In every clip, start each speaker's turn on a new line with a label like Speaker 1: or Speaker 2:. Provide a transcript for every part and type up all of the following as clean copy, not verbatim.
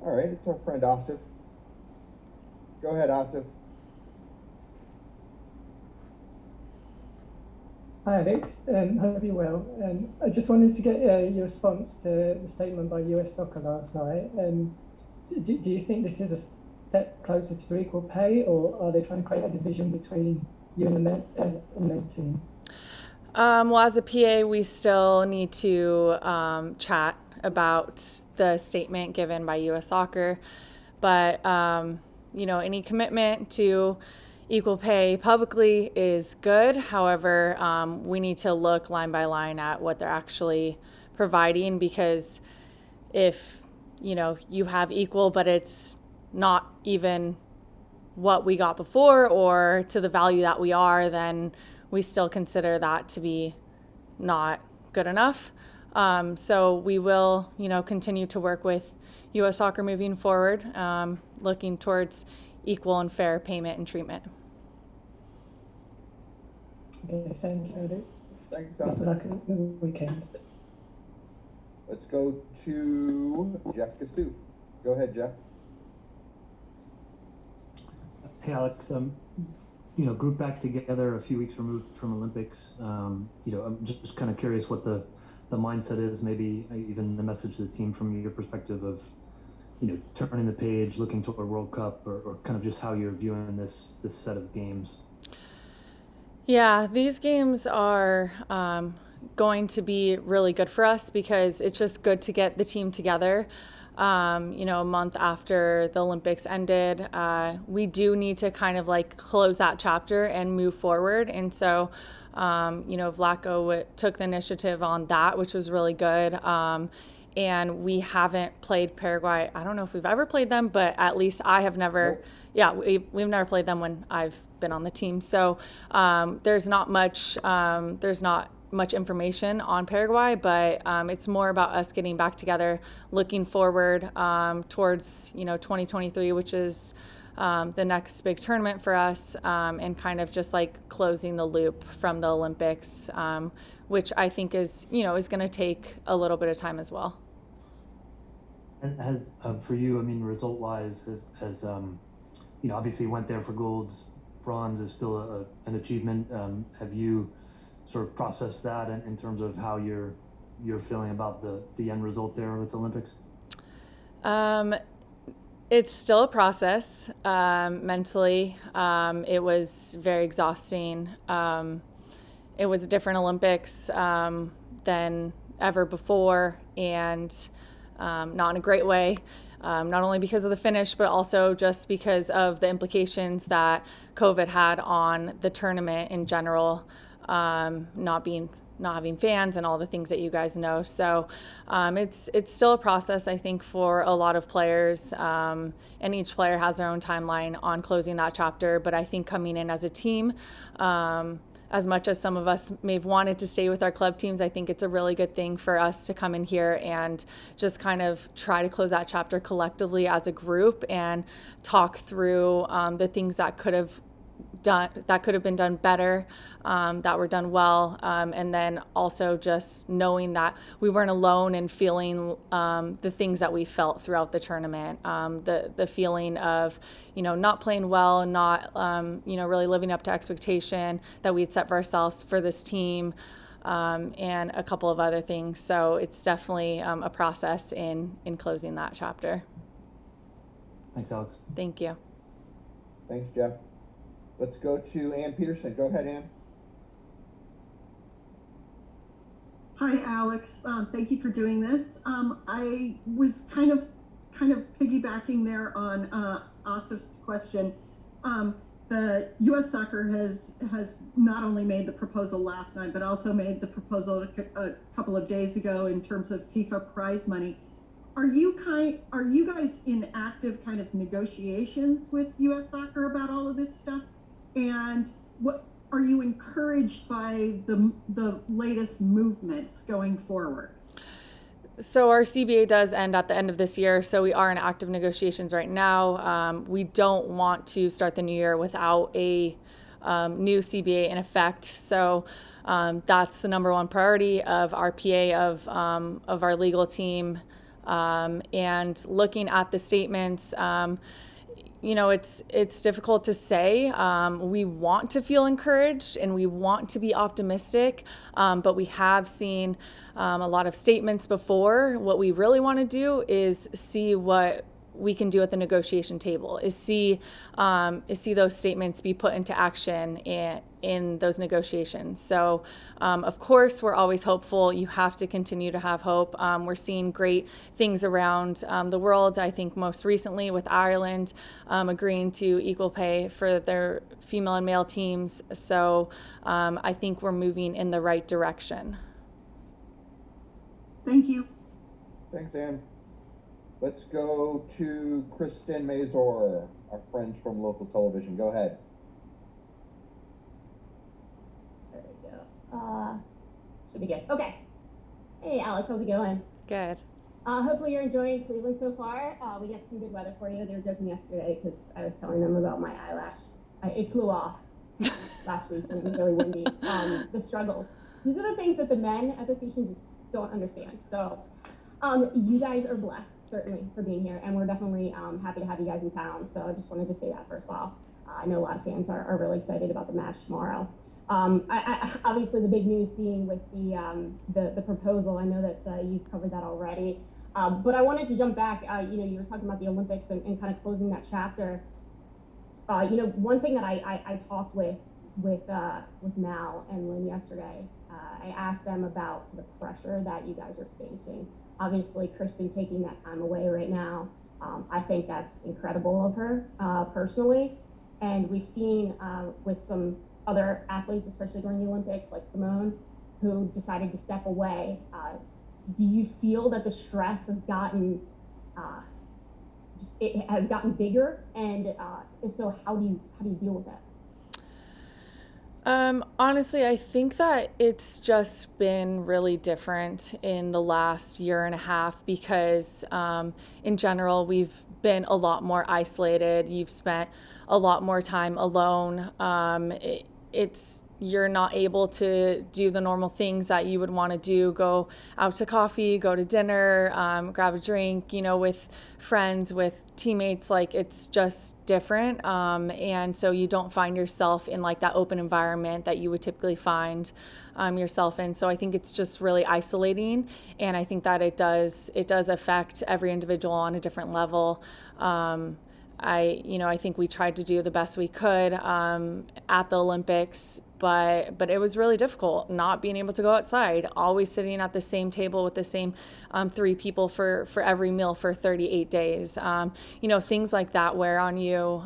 Speaker 1: All right, it's our friend Asif. Go ahead, Asif.
Speaker 2: Hi Alex, hope you're well. I just wanted to get your response to the statement by US Soccer last night. Do you think this is a step closer to equal pay, or are they trying to create a division between you and the men's team?
Speaker 3: Well, as a PA, we still need to chat about the statement given by U.S. Soccer. But, any commitment to equal pay publicly is good. However, we need to look line by line at what they're actually providing, because if, you have equal, but it's not even what we got before or to the value that we are, then we still consider that to be not good enough. So we will, continue to work with U.S. Soccer moving forward, looking towards equal and fair payment and treatment.
Speaker 2: Okay, thank you, Alex.
Speaker 1: Thanks,
Speaker 2: Best of
Speaker 1: Asif.
Speaker 2: luck at the weekend.
Speaker 1: Let's go to Jeff Casu. Go ahead, Jeff.
Speaker 4: Hey Alex, group back together a few weeks removed from Olympics. I'm just kind of curious what the mindset is, maybe even the message to the team from your perspective of, turning the page, looking toward World Cup, or kind of just how you're viewing this set of games.
Speaker 3: Yeah, these games are going to be really good for us because it's just good to get the team together. A month after the Olympics ended, we do need to kind of like close that chapter and move forward. And so, Vlaco took the initiative on that, which was really good. And we haven't played Paraguay. I don't know if we've ever played them, but at least I have never.
Speaker 1: Nope.
Speaker 3: Yeah, we've never played them when I've been on the team. So there's not much information on Paraguay, but it's more about us getting back together, looking forward towards 2023, which is the next big tournament for us, and kind of just like closing the loop from the Olympics, which I think is going to take a little bit of time as well.
Speaker 4: And has for you, I mean, result-wise, has obviously went there for gold. Bronze is still an achievement. Have you sort of processed that in terms of how you're feeling about the end result there with the Olympics?
Speaker 3: It's still a process mentally. It was very exhausting. It was a different Olympics than ever before, and not in a great way. Not only because of the finish, but also just because of the implications that COVID had on the tournament in general, not having fans and all the things that you guys know. So it's still a process, I think, for a lot of players, and each player has their own timeline on closing that chapter. But I think coming in as a team, as much as some of us may have wanted to stay with our club teams, I think it's a really good thing for us to come in here and just kind of try to close that chapter collectively as a group and talk through the things that could have been done better, that were done well, and then also just knowing that we weren't alone and feeling the things that we felt throughout the tournament, the feeling of not playing well and not really living up to expectation that we'd set for ourselves for this team, and a couple of other things. So it's definitely a process in closing that chapter.
Speaker 4: Thanks, Alex.
Speaker 3: Thank you.
Speaker 1: Thanks, Jeff. Let's go to Ann Peterson. Go ahead, Ann.
Speaker 5: Hi, Alex. Thank you for doing this. I was kind of piggybacking there on Asif's question. The U.S. Soccer has not only made the proposal last night, but also made the proposal a couple of days ago in terms of FIFA prize money. Are you guys in active kind of negotiations with U.S. Soccer about all of this stuff? And what are you encouraged by the latest movements going forward?
Speaker 3: So our CBA does end at the end of this year, so we are in active negotiations right now. We don't want to start the new year without a new CBA in effect. So that's the number one priority of our PA, of our legal team, And looking at the statements, it's difficult to say. We want to feel encouraged and we want to be optimistic, but we have seen a lot of statements before. What we really want to do is see what we can do at the negotiation table, is see those statements be put into action in those negotiations. So, of course, we're always hopeful. You have to continue to have hope. We're seeing great things around the world. I think most recently with Ireland agreeing to equal pay for their female and male teams. So I think we're moving in the right direction.
Speaker 5: Thank you.
Speaker 1: Thanks, Ann. Let's go to Kristen Mazur, our friend from local television. Go ahead.
Speaker 6: There we go. Should be good. Okay. Hey, Alex, how's it going?
Speaker 3: Good.
Speaker 6: Hopefully you're enjoying Cleveland so far. We got some good weather for you. They were joking yesterday because I was telling them about my eyelash. It flew off last week and it was really windy. The struggles. These are the things that the men at the station just don't understand. So you guys are blessed, certainly, for being here, and we're definitely happy to have you guys in town. So I just wanted to say that first off. I know a lot of fans are really excited about the match tomorrow. Obviously, the big news being with the proposal. I know that you've covered that already, but I wanted to jump back. You were talking about the Olympics and kind of closing that chapter. One thing that I talked with Mal and Lynn yesterday. I asked them about the pressure that you guys are facing. Obviously, Kristen taking that time away right now, I think that's incredible of her personally. And we've seen with some other athletes, especially during the Olympics, like Simone, who decided to step away. Do you feel that the stress has gotten bigger? And if so, how do you deal with that?
Speaker 3: Honestly, I think that it's just been really different in the last year and a half because in general, we've been a lot more isolated. You've spent a lot more time alone. You're not able to do the normal things that you would want to do, go out to coffee, go to dinner, grab a drink, with friends, with teammates. Like, it's just different. And so you don't find yourself in like that open environment that you would typically find yourself in. So I think it's just really isolating. And I think that it does affect every individual on a different level. I think we tried to do the best we could at the Olympics, but it was really difficult not being able to go outside, always sitting at the same table with the same 3 people for every meal for 38 days. Things like that wear on you.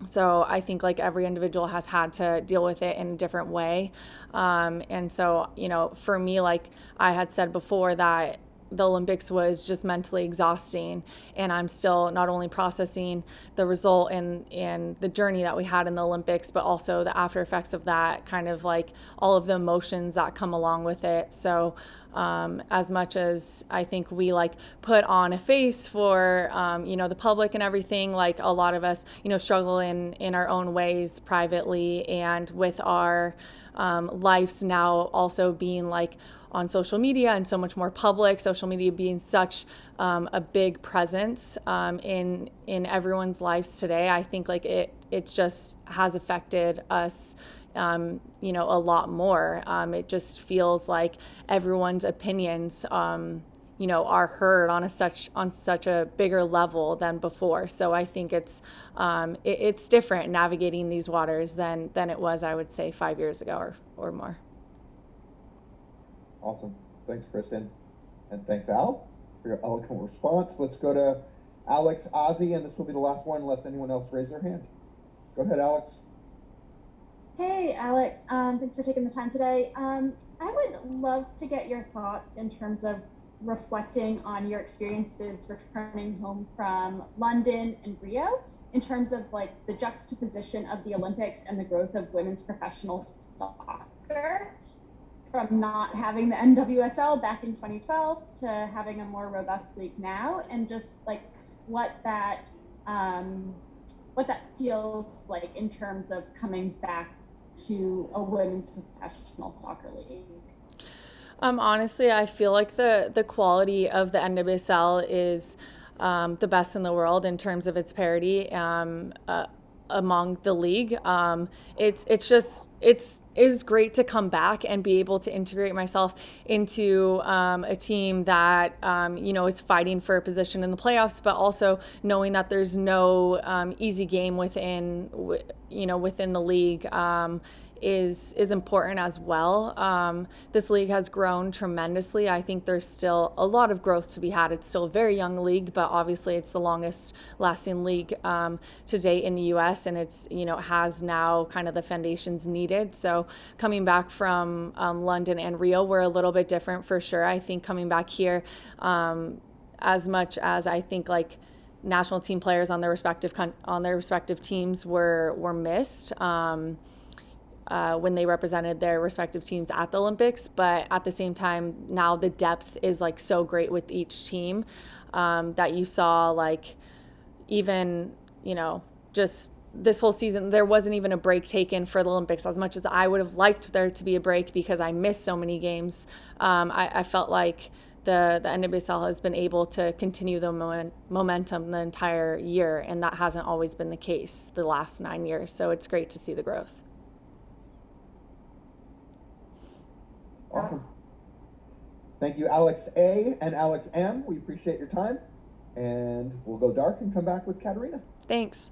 Speaker 3: So I think like every individual has had to deal with it in a different way. And so, for me, like I had said before, that the Olympics was just mentally exhausting, and I'm still not only processing the result and the journey that we had in the Olympics, but also the after effects of that, kind of like all of the emotions that come along with it. So as much as I think we like put on a face for the public and everything, like a lot of us struggle in our own ways privately, and with our lives now also being like on social media and so much more public, social media being such a big presence in everyone's lives today. I think like it just has affected us a lot more. It just feels like everyone's opinions are heard on such a bigger level than before. So I think it's different navigating these waters than it was, I would say, 5 years ago or more.
Speaker 1: Awesome. Thanks, Kristen. And thanks, Al, for your eloquent response. Let's go to Alex Ozzie, and this will be the last one unless anyone else raises their hand. Go ahead, Alex.
Speaker 7: Hey, Alex. Thanks for taking the time today. I would love to get your thoughts in terms of reflecting on your experiences returning home from London and Rio, in terms of like the juxtaposition of the Olympics and the growth of women's professional soccer, from not having the NWSL back in 2012 to having a more robust league now, and just like what that feels like in terms of coming back to a women's professional soccer league.
Speaker 3: Honestly, I feel like the quality of the NWSL is the best in the world in terms of its parity among the league. It was great to come back and be able to integrate myself into a team that is fighting for a position in the playoffs, but also knowing that there's no easy game within the league. Is important as well. This league has grown tremendously. I think there's still a lot of growth to be had. It's still a very young league, but obviously it's the longest lasting league to date in the US, and it's has now kind of the foundations needed. So coming back from London and Rio were a little bit different for sure. I think coming back here, as much as I think like national team players on their respective teams were missed. When they represented their respective teams at the Olympics, but at the same time, now the depth is like so great with each team that you saw like even, just this whole season, there wasn't even a break taken for the Olympics. As much as I would have liked there to be a break because I missed so many games, I felt like the NWSL has been able to continue the momentum the entire year, and that hasn't always been the case the last 9 years. So it's great to see the growth.
Speaker 1: Awesome. Thank you, Alex A and Alex M. We appreciate your time. And we'll go dark and come back with Katarina.
Speaker 3: Thanks.